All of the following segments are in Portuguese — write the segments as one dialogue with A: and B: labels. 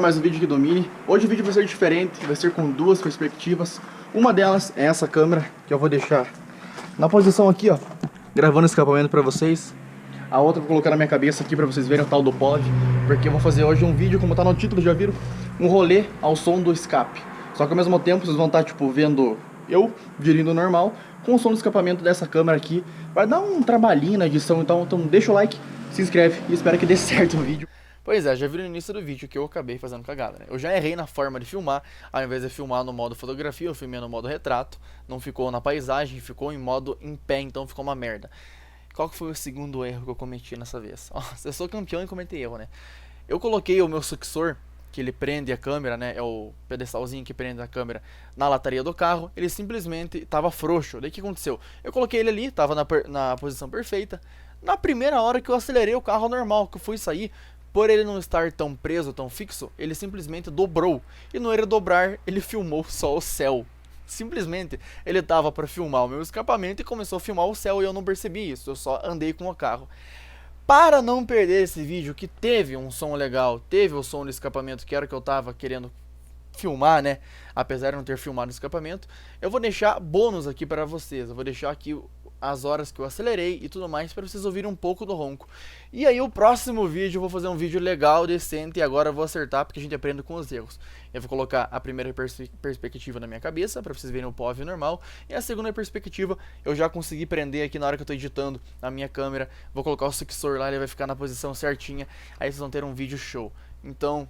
A: mais um vídeo aqui do Mini. Hoje o vídeo vai ser diferente, vai ser com duas perspectivas. Uma delas é essa câmera, que eu vou deixar na posição aqui, ó, gravando escapamento pra vocês. A outra eu vou colocar na minha cabeça aqui pra vocês verem o tal do pod, porque eu vou fazer hoje um vídeo, como tá no título, já viram? Um rolê ao som do escape. Só que ao mesmo tempo vocês vão estar, tipo, vendo eu dirigindo normal, com o som do escapamento dessa câmera aqui. Vai dar um trabalhinho na edição, então deixa o like, se inscreve e espero que dê certo o vídeo.
B: Pois é, já viram no início do vídeo que eu acabei fazendo cagada, né? Eu já errei na forma de filmar, ao invés de filmar no modo fotografia, eu filmei no modo retrato. Não ficou na paisagem, ficou em modo em pé, então ficou uma merda. Qual que foi o segundo erro que eu cometi nessa vez? Nossa, eu sou campeão em cometer erro, né? Eu coloquei o meu sucessor, que ele prende a câmera, né? É o pedestalzinho que prende a câmera na lataria do carro. Ele simplesmente tava frouxo. Daí o que aconteceu? Eu coloquei ele ali, tava na posição perfeita. Na primeira hora que eu acelerei o carro normal, que eu fui sair, por ele não estar tão preso, tão fixo, ele simplesmente dobrou. E no ele dobrar, ele filmou só o céu. Simplesmente, ele tava para filmar o meu escapamento e começou a filmar o céu e eu não percebi isso. Eu só andei com o carro. Para não perder esse vídeo que teve um som legal, teve o som do escapamento que era o que eu tava querendo filmar, né? Apesar de não ter filmado o escapamento, eu vou deixar bônus aqui para vocês. Eu vou deixar aqui as horas que eu acelerei e tudo mais para vocês ouvirem um pouco do ronco. E aí o próximo vídeo eu vou fazer um vídeo legal, decente, e agora eu vou acertar porque a gente aprende com os erros. Eu vou colocar a primeira perspectiva na minha cabeça para vocês verem o POV normal, e a segunda perspectiva eu já consegui prender aqui na hora que eu tô editando na minha câmera. Vou colocar o sucessor lá, ele vai ficar na posição certinha, aí vocês vão ter um vídeo show. Então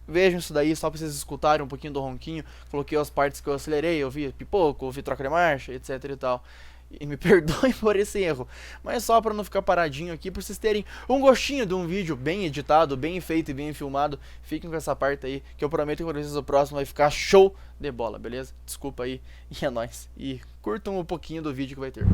B: vejam isso daí, só pra vocês escutarem um pouquinho do ronquinho. Coloquei as partes que eu acelerei, eu vi pipoco, ouvi troca de marcha, etc e tal. E me perdoem por esse erro, mas só pra não ficar paradinho aqui, pra vocês terem um gostinho de um vídeo bem editado, bem feito e bem filmado. Fiquem com essa parte aí, que eu prometo que pra vocês o próximo vai ficar show de bola, beleza? Desculpa aí, e é nóis. E curtam um pouquinho do vídeo que vai ter.